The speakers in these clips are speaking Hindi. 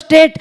स्टेट,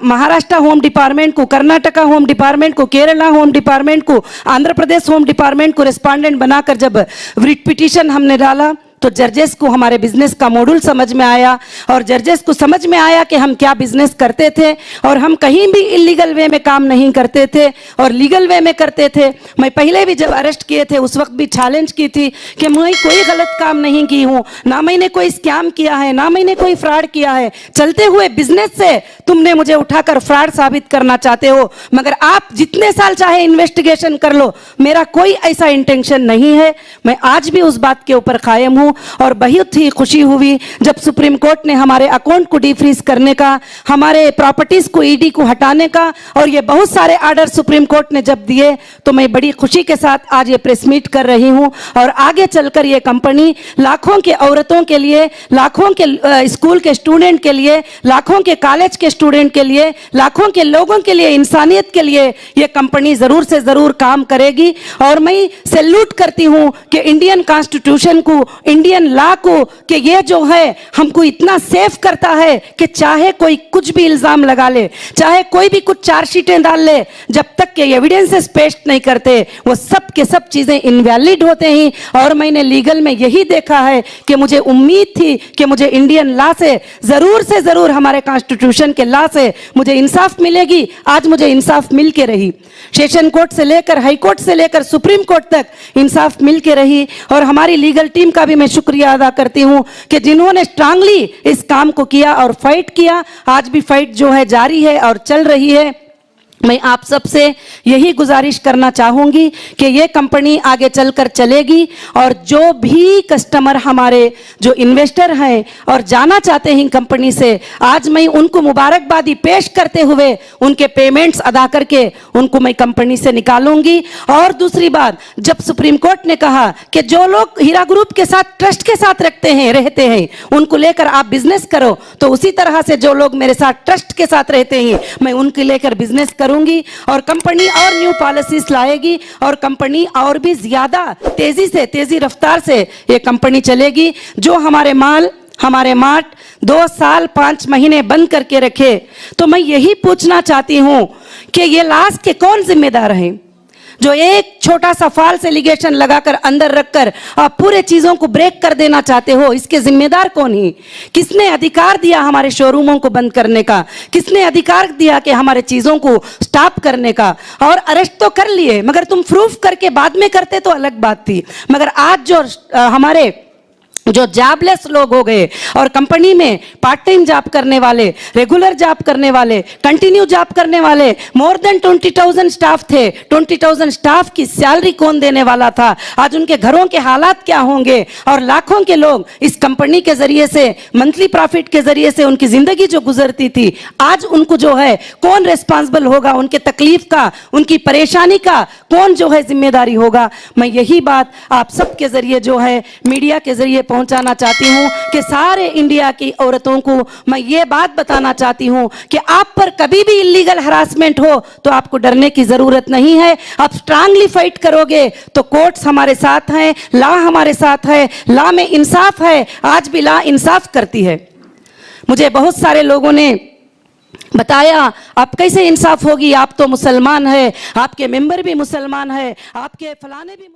महाराष्ट्र होम डिपार्टमेंट को, कर्नाटका होम डिपार्टमेंट को, केरला होम डिपार्टमेंट को, आंध्र प्रदेश होम डिपार्टमेंट को रिस्पॉन्डेंट बनाकर जब रिट पिटीशन हमने डाला तो जजेस को हमारे बिजनेस का मॉड्यूल समझ में आया और जजेस को समझ में आया कि हम क्या बिजनेस करते थे और हम कहीं भी इलीगल वे में काम नहीं करते थे और लीगल वे में करते थे। मैं पहले भी जब अरेस्ट किए थे उस वक्त भी चैलेंज की थी कि मैं कोई गलत काम नहीं की हूँ, ना मैंने कोई स्कैम किया है, ना मैंने कोई फ्रॉड किया है। चलते हुए बिजनेस से तुमने मुझे उठाकर फ्रॉड साबित करना चाहते हो, मगर आप जितने साल चाहे इन्वेस्टिगेशन कर लो, मेरा कोई ऐसा इंटेंशन नहीं है। मैं आज भी उस बात के ऊपर कायम हूँ और बहुत ही खुशी हुई जब सुप्रीम कोर्ट ने हमारे अकाउंट को डीफ्रीज करने का, हमारे प्रॉपर्टीज को ईडी को हटाने का और ये बहुत सारे आर्डर सुप्रीम कोर्ट ने जब दिए तो मैं बड़ी खुशी के साथ आज ये प्रेस मीट कर रही हूँ। और आगे चलकर ये कंपनी लाखों के औरतों के लिए, लाखों के स्कूल के स्टूडेंट के लिए, लाखों के कॉलेज के स्टूडेंट के लिए, लाखों के लोगों के लिए, इंसानियत के लिए ये कंपनी जरूर से जरूर काम करेगी। और मैं सैल्यूट करती हूँ कि इंडियन कॉन्स्टिट्यूशन को, इंडियन लॉ को, कि ये जो है हमको इतना सेफ करता है कि चाहे कोई कुछ भी इल्जाम लगा ले, चाहे कोई भी कुछ चार्जशीटें डाल ले, जब तक के एविडेंसेस पेश नहीं करते वो सब के सब चीजें इनवैलिड होते हैं। और मैंने लीगल में यही देखा है कि मुझे उम्मीद थी कि मुझे इंडियन लॉ से जरूर हमारे कॉन्स्टिट्यूशन के लॉ से मुझे इंसाफ मिलेगी। आज मुझे इंसाफ मिल के रही, सेशन कोर्ट से लेकर हाई कोर्ट से लेकर सुप्रीम कोर्ट तक इंसाफ मिल के रही। और हमारी लीगल टीम का भी मैं शुक्रिया अदा करती हूं कि जिन्होंने स्ट्रांगली इस काम को किया और फाइट किया। आज भी फाइट जो है जारी है और चल रही है। मैं आप सबसे यही गुजारिश करना चाहूंगी कि ये कंपनी आगे चलकर चलेगी और जो भी कस्टमर हमारे जो इन्वेस्टर हैं और जाना चाहते हैं कंपनी से, आज मैं उनको मुबारकबादी पेश करते हुए उनके पेमेंट्स अदा करके उनको मैं कंपनी से निकालूंगी। और दूसरी बात, जब सुप्रीम कोर्ट ने कहा कि जो लोग हीरा ग्रुप के साथ ट्रस्ट के साथ रहते हैं उनको लेकर आप बिजनेस करो, तो उसी तरह से जो लोग मेरे साथ ट्रस्ट के साथ रहते हैं मैं उनके लेकर बिजनेस करूंगी। और कंपनी और न्यू पॉलिसीज लाएगी और कंपनी और भी ज्यादा तेजी रफ्तार से ये कंपनी चलेगी। जो हमारे मार्ट 2 साल 5 महीने बंद करके रखे, तो मैं यही पूछना चाहती हूं कि ये लाश के कौन जिम्मेदार हैं? जो एक छोटा सा फॉल्स एलिगेशन लगाकर अंदर रखकर आप पूरे चीजों को ब्रेक कर देना चाहते हो, इसके जिम्मेदार कौन है? किसने अधिकार दिया हमारे शोरूमों को बंद करने का? किसने अधिकार दिया कि हमारे चीजों को स्टॉप करने का? और अरेस्ट तो कर लिए, मगर तुम प्रूफ करके बाद में करते तो अलग बात थी। मगर आज जो हमारे जो जॉबलेस लोग हो गए और कंपनी में पार्ट टाइम जॉब करने वाले, रेगुलर जॉब करने वाले, कंटिन्यू जॉब करने वाले, मोर देन 20,000 स्टाफ थे। 20,000 स्टाफ की सैलरी कौन देने वाला था? आज उनके घरों के हालात क्या होंगे? और लाखों के लोग इस कंपनी के जरिए से, मंथली प्रॉफिट के जरिए से उनकी जिंदगी जो गुजरती थी, आज उनको जो है कौन रिस्पॉन्सिबल होगा? उनके तकलीफ का, उनकी परेशानी का कौन जो है जिम्मेदारी होगा? मैं यही बात आप सबके जरिए जो है मीडिया के जरिए पहुंचाना चाहती हूं कि सारे इंडिया की औरतों को मैं ये बात बताना चाहती हूं कि आप पर कभी भी इलीगल हरासमेंट हो तो आपको डरने की जरूरत नहीं है। आप स्ट्रांगली फाइट करोगे तो कोर्ट्स हमारे साथ हैं, लॉ हमारे साथ है, लॉ में इंसाफ है। आज भी लॉ इंसाफ करती है। मुझे बहुत सारे लोगों ने बताया आप कैसे इंसाफ होगी, आप तो मुसलमान है, आपके मेंबर भी मुसलमान है, आपके फलाने भी